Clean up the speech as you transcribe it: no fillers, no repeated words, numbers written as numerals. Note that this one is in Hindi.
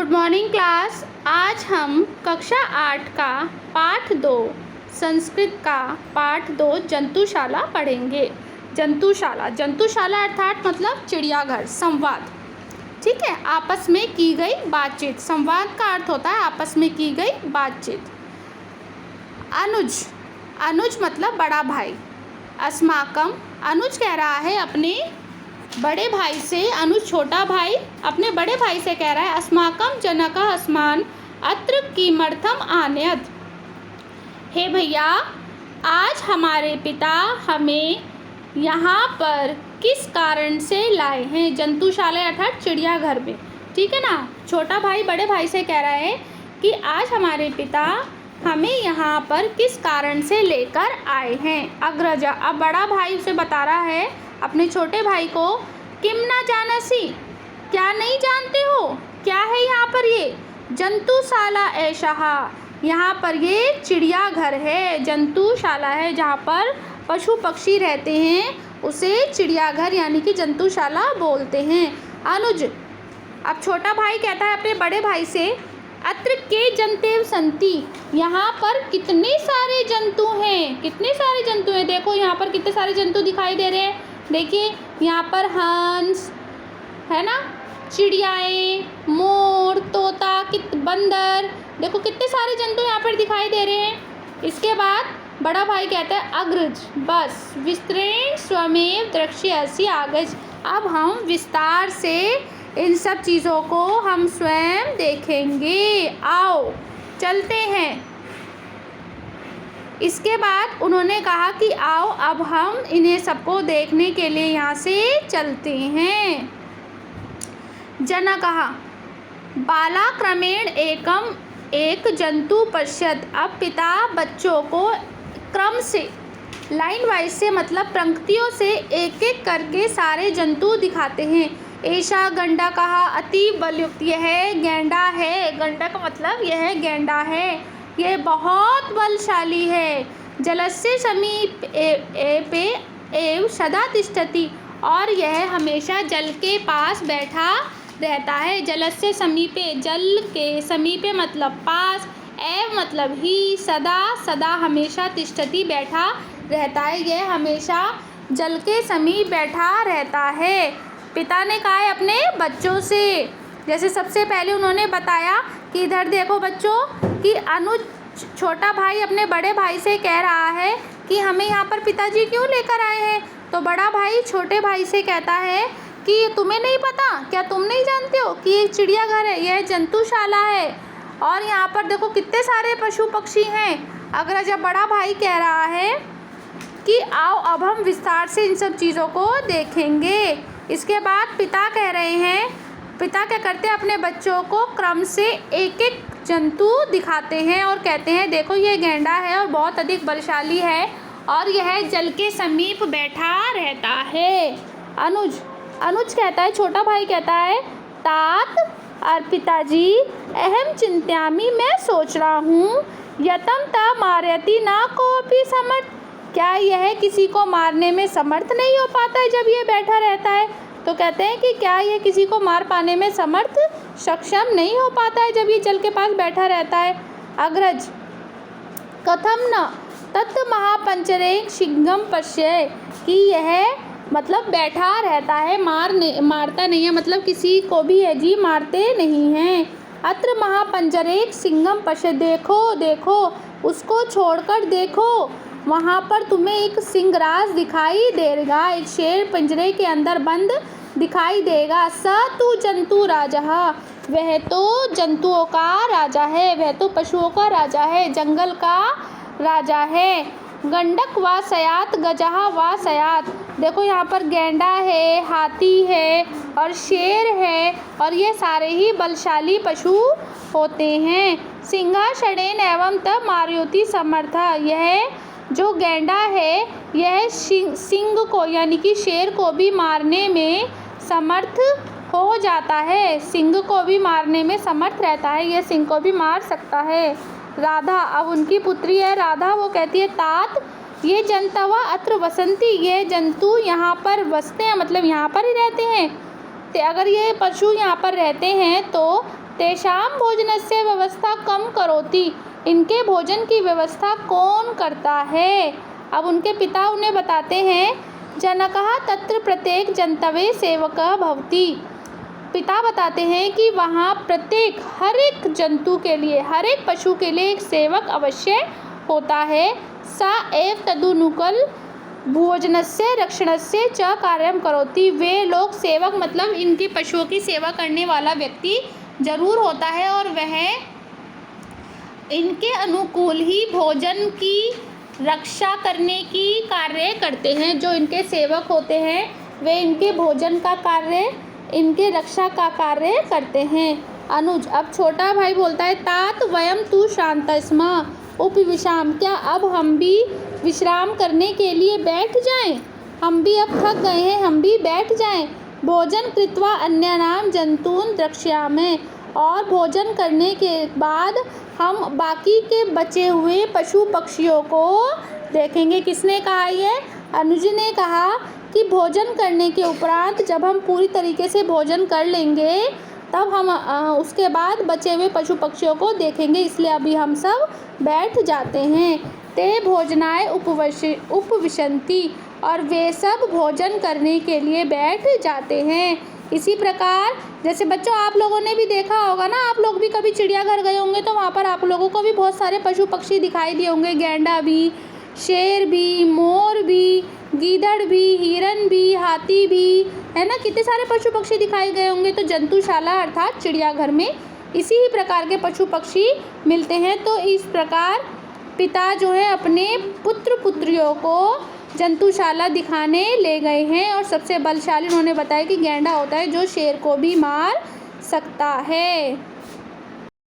Good morning class. आज हम कक्षा 8 का पाठ 2 संस्कृत का पाठ 2 जंतुशाला पढ़ेंगे। जंतुशाला अर्थात मतलब चिड़ियाघर। संवाद, ठीक है, आपस में की गई बातचीत। संवाद का अर्थ होता है आपस में की गई बातचीत। अनुज मतलब बड़ा भाई। अस्माकम, अनुज कह रहा है अपने बड़े भाई से, अनुज छोटा भाई अपने बड़े भाई से कह रहा है, अस्माकम जनकः अस्मान् अत्र किमर्थम आनयत्। हे भैया, आज हमारे पिता हमें यहाँ पर किस कारण से लाए हैं। जंतुशाला अर्थात चिड़ियाघर में, ठीक है ना। छोटा भाई बड़े भाई से कह रहा है कि आज हमारे पिता हमें यहाँ पर किस कारण से लेकर आए हैं। अग्रजा, अब बड़ा भाई उसे बता रहा है अपने छोटे भाई को, किम ना जानसी, क्या नहीं जानते हो, क्या है यहाँ पर ये जंतुशाला ऐशः, यहाँ पर ये चिड़ियाघर है, जंतुशाला है जहाँ पर पशु पक्षी रहते हैं, उसे चिड़ियाघर यानी कि जंतुशाला बोलते हैं। अनुज, अब छोटा भाई कहता है अपने बड़े भाई से, अत्र के जंतेव संति, यहाँ पर कितने सारे जंतु हैं, कितने सारे जंतु हैं। देखो यहाँ पर कितने सारे जंतु दिखाई दे रहे हैं। देखिए यहाँ पर हंस है ना, चिड़ियाएँ, मोर, तोता, बंदर, देखो कितने सारे जंतु यहाँ पर दिखाई दे रहे हैं। इसके बाद बड़ा भाई कहता है, अग्रज, बस विस्तरेण स्वमेव द्रक्ष्यसि आगज, अब हम विस्तार से इन सब चीज़ों को हम स्वयं देखेंगे, आओ चलते हैं। इसके बाद उन्होंने कहा कि आओ अब हम इन्हें सबको देखने के लिए यहाँ से चलते हैं। जना कहा, बालाक्रमेण एक जंतु पश्यत, अब पिता बच्चों को क्रम से, लाइन वाइज से मतलब पंक्तियों से एक एक करके सारे जंतु दिखाते हैं। ऐशा गंडा कहा, अति बलयुक्त, यह गेंडा है। गंडक मतलब यह गेंडा है, यह बहुत बलशाली है। जलस्य समीप पे एव सदा तिष्ठति, और यह हमेशा जल के पास बैठा रहता है। जलस्य समीपे, जल के समीपे मतलब पास, एव मतलब ही, सदा सदा हमेशा, तिष्ठति बैठा रहता है, यह हमेशा जल के समीप बैठा रहता है। पिता ने कहा है अपने बच्चों से, जैसे सबसे पहले उन्होंने बताया कि इधर देखो बच्चों कि अनुज छोटा भाई अपने बड़े भाई से कह रहा है कि हमें यहाँ पर पिताजी क्यों लेकर आए हैं। तो बड़ा भाई छोटे भाई से कहता है कि तुम्हें नहीं पता क्या, तुम नहीं जानते हो कि ये चिड़ियाघर है, यह जंतुशाला है, और यहाँ पर देखो कितने सारे पशु पक्षी हैं। अगर जब बड़ा भाई कह रहा है कि आओ अब हम विस्तार से इन सब चीज़ों को देखेंगे। इसके बाद पिता कह रहे हैं, पिता क्या करते हैं अपने बच्चों को क्रम से एक एक जंतु दिखाते हैं और कहते हैं देखो ये गेंडा है और बहुत अधिक बलशाली है और यह जल के समीप बैठा रहता है। अनुज कहता है, छोटा भाई कहता है, तात और पिताजी अहम चिंत्यामि, मैं सोच रहा हूँ, यतम ता मारयति ना कोपि समर्थ, क्या यह किसी को मारने में समर्थ नहीं हो पाता है जब ये बैठा रहता है। तो कहते हैं कि क्या यह किसी को मार पाने में समर्थ सक्षम नहीं हो पाता है जब ये जल के पास बैठा रहता है। अग्रज, कथम न तत् महापंचरे सिंहम पश्य, कि यह मतलब बैठा रहता है, मारता नहीं है, मतलब किसी को भी है जी मारते नहीं हैं। अत्र महापंजरे सिंहम पश्य, देखो देखो उसको छोड़कर देखो, वहाँ पर तुम्हें एक सिंहराज दिखाई देगा, एक शेर पिंजरे के अंदर बंद दिखाई देगा। स तु जंतु राजा, वह तो जंतुओं का राजा है, वह तो पशुओं का राजा है, जंगल का राजा है। गंडक व सयात गजः व सयात, देखो यहाँ पर गेंडा है, हाथी है और शेर है, और ये सारे ही बलशाली पशु होते हैं। सिंहा षडेन एवं तब मारयोति समर्थ, यह जो गेंडा है यह सिंह को यानी कि शेर को भी मारने में समर्थ हो जाता है, सिंह को भी मारने में समर्थ रहता है, यह सिंह को भी मार सकता है। राधा, अब उनकी पुत्री है राधा, वो कहती है, तात ये जंतवा अत्र वसंती, ये जंतु यहाँ पर बसते हैं, मतलब यहाँ पर ही रहते हैं। तो अगर ये पशु यहाँ पर रहते हैं तो तेषां भोजनस्य व्यवस्था कम करोति। इनके भोजन की व्यवस्था कौन करता है? अब उनके पिता उन्हें बताते हैं, जनकः तत्र प्रत्येक जन्तवे सेवकः भवति। पिता बताते हैं कि वहाँ प्रत्येक हर एक जंतु के लिए, हर एक पशु के लिए एक सेवक अवश्य होता है। सा एव तदनुकूल भोजनस्य रक्षणस्य च कार्यं करोति। वे लोग सेवक मतलब इनके पशुओं की सेवा करने वाला व्यक्ति जरूर होता है और वह इनके अनुकूल ही भोजन की रक्षा करने की कार्य करते हैं। जो इनके सेवक होते हैं वे इनके भोजन का कार्य, इनके रक्षा का कार्य करते हैं। अनुज, अब छोटा भाई बोलता है, तात वयम तु शांतस्म उपविशाम। क्या अब हम भी विश्राम करने के लिए बैठ जाएं? हम भी अब थक गए हैं, हम भी बैठ जाएं। भोजन कृत्वा अन्यानां जंतून् द्रक्ष्यामि। और भोजन करने के बाद हम बाकी के बचे हुए पशु पक्षियों को देखेंगे। किसने कहा ये? अनुज ने कहा कि भोजन करने के उपरांत जब हम पूरी तरीके से भोजन कर लेंगे तब हम उसके बाद बचे हुए पशु पक्षियों को देखेंगे, इसलिए अभी हम सब बैठ जाते हैं। ते भोजनाय उपविशन्ति। और वे सब भोजन करने के लिए बैठ जाते हैं। इसी प्रकार जैसे बच्चों आप लोगों ने भी देखा होगा ना, आप लोग भी कभी चिड़ियाघर गए होंगे तो वहाँ पर आप लोगों को भी बहुत सारे पशु पक्षी दिखाई दिए होंगे। गैंडा भी, शेर भी, मोर भी, गीदड़ भी, हिरन भी, हाथी भी, है ना, कितने सारे पशु पक्षी दिखाई गए होंगे। तो जंतुशाला अर्थात चिड़ियाघर में इसी ही प्रकार के पशु पक्षी मिलते हैं। तो इस प्रकार पिता जो है अपने पुत्र पुत्रियों को जंतुशाला दिखाने ले गए हैं और सबसे बलशाली उन्होंने बताया कि गैंडा होता है जो शेर को भी मार सकता है।